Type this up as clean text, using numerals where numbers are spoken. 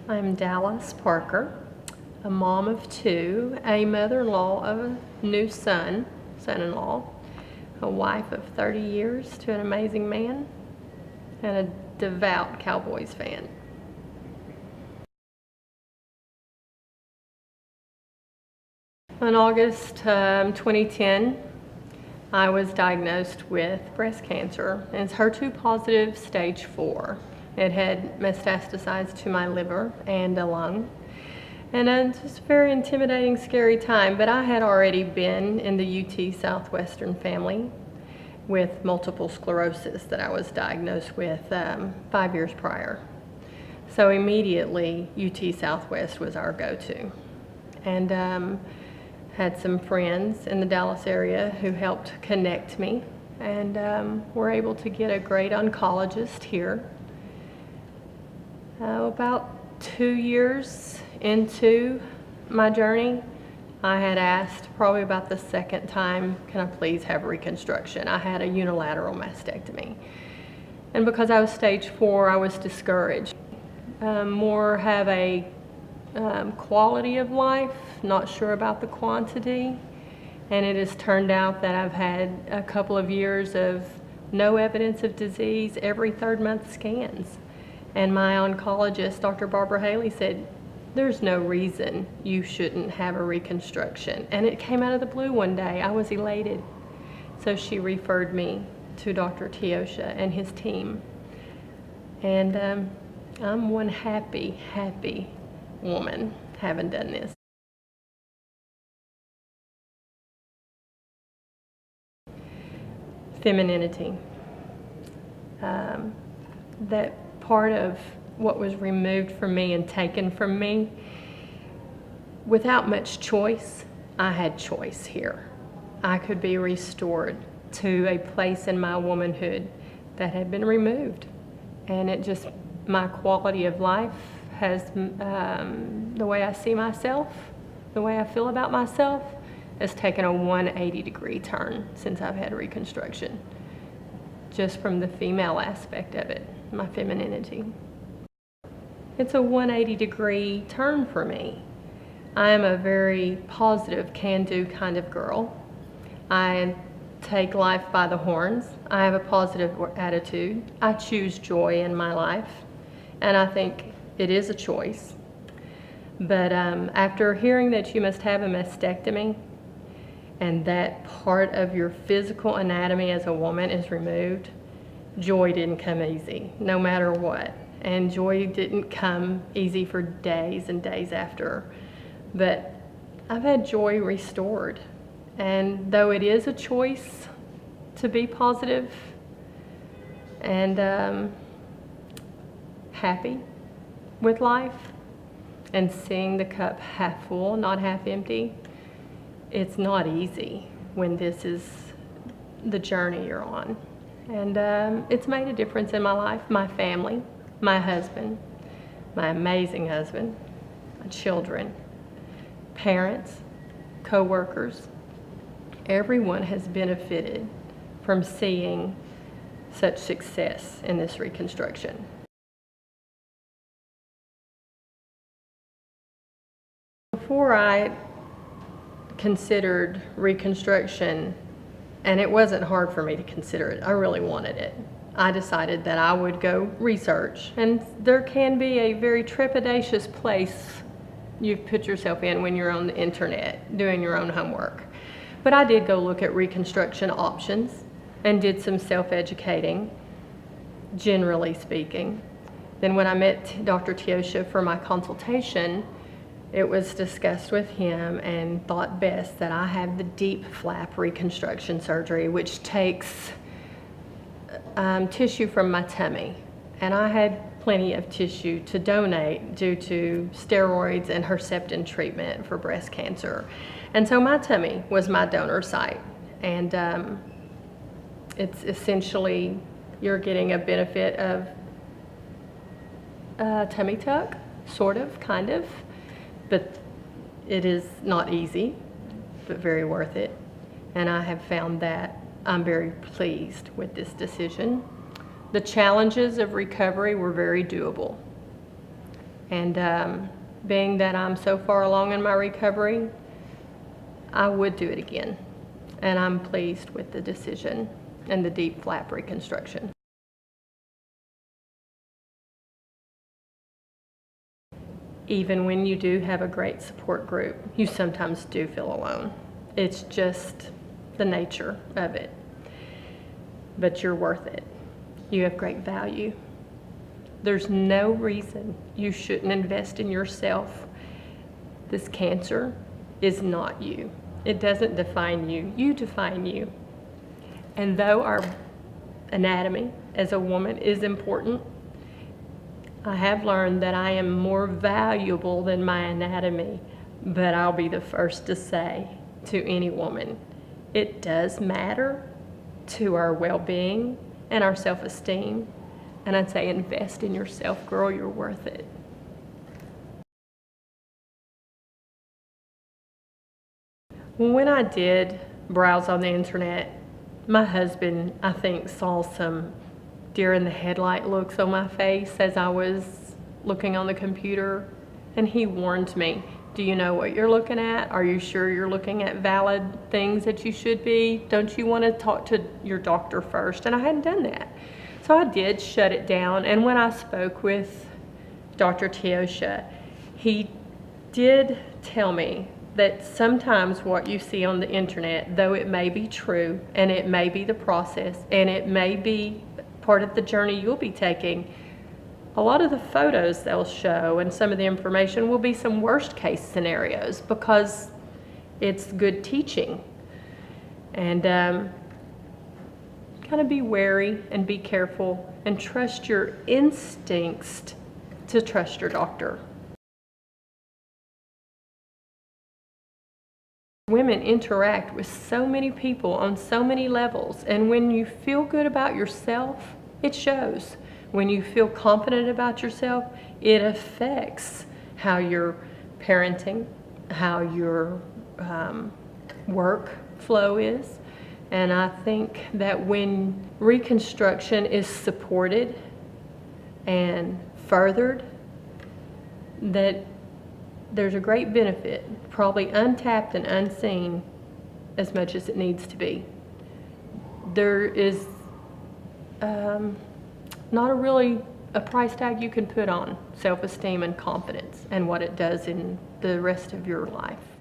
I'm Dallis Parker, a mom of two, a mother-in-law of a new son-in-law, a wife of 30 years to an amazing man, and a devout Cowboys fan. In August 2010, I was diagnosed with breast cancer. It's HER2 positive stage 4. It had metastasized to my liver and a lung. And it's just a very intimidating, scary time, but I had already been in the UT Southwestern family with multiple sclerosis that I was diagnosed with 5 years prior. So immediately, UT Southwest was our go-to. And had some friends in the Dallas area who helped connect me, and were able to get a great oncologist here. About 2 years into my journey, I had asked probably about the second time, can I please have reconstruction? I had a unilateral mastectomy. And because I was stage 4, I was discouraged. More have a quality of life, not sure about the quantity. And it has turned out that I've had a couple of years of no evidence of disease, every 3rd month scans. And my oncologist, Dr. Barbara Haley, said, there's no reason you shouldn't have a reconstruction. And it came out of the blue one day. I was elated. So she referred me to Dr. Teosha and his team. And I'm one happy woman having done this. Femininity. That part of what was removed from me and taken from me, without much choice, I had choice here. I could be restored to a place in my womanhood that had been removed. And it just, my quality of life has, the way I see myself, the way I feel about myself, has taken a 180-degree turn since I've had reconstruction. Just from the female aspect of it, my femininity. It's a 180-degree turn for me. I am a very positive, can-do kind of girl. I take life by the horns. I have a positive attitude. I choose joy in my life, and I think it is a choice. But after hearing that you must have a mastectomy and that part of your physical anatomy as a woman is removed, joy didn't come easy, no matter what. And joy didn't come easy for days and days after. But I've had joy restored. And though it is a choice to be positive and happy with life and seeing the cup half full, not half empty, it's not easy when this is the journey you're on. And it's made a difference in my life, my family, my husband, my amazing husband, my children, parents, co-workers. Everyone has benefited from seeing such success in this reconstruction. Before I considered reconstruction, and it wasn't hard for me to consider it, I really wanted it. I decided that I would go research, and there can be a very trepidatious place you've put yourself in when you're on the internet doing your own homework. But I did go look at reconstruction options and did some self-educating, generally speaking. Then when I met Dr. Teosha for my consultation, it was discussed with him and thought best that I have the deep flap reconstruction surgery, which takes tissue from my tummy. And I had plenty of tissue to donate due to steroids and Herceptin treatment for breast cancer. And so my tummy was my donor site. And it's essentially, you're getting a bit of tummy tuck, sort of, kind of. But it is not easy, but very worth it. And I have found that I'm very pleased with this decision. The challenges of recovery were very doable. And being that I'm so far along in my recovery, I would do it again. And I'm pleased with the decision and the deep flap reconstruction. Even when you do have a great support group, you sometimes do feel alone. It's just the nature of it. But you're worth it. You have great value. There's no reason you shouldn't invest in yourself. This cancer is not you. It doesn't define you. You define you. And though our anatomy as a woman is important, I have learned that I am more valuable than my anatomy, but I'll be the first to say to any woman, it does matter to our well-being and our self-esteem. And I'd say invest in yourself, girl, you're worth it. When I did browse on the internet, my husband, I think, saw some deer in the headlight looks on my face as I was looking on the computer, and he warned me, do you know what you're looking at? Are you sure you're looking at valid things that you should be? Don't you want to talk to your doctor first? And I hadn't done that. So I did shut it down, and when I spoke with Dr. Teosha, he did tell me that sometimes what you see on the internet, though it may be true, and it may be the process, and it may be part of the journey you'll be taking, a lot of the photos they'll show and some of the information will be some worst case scenarios because it's good teaching. And kind of be wary and be careful and trust your instincts to trust your doctor. Women interact with so many people on so many levels, and when you feel good about yourself, it shows. When you feel confident about yourself, it affects how you're parenting, how your work flow is. And I think that when reconstruction is supported and furthered, that there's a great benefit, probably untapped and unseen as much as it needs to be. There is not a price tag you can put on self-esteem and confidence and what it does in the rest of your life.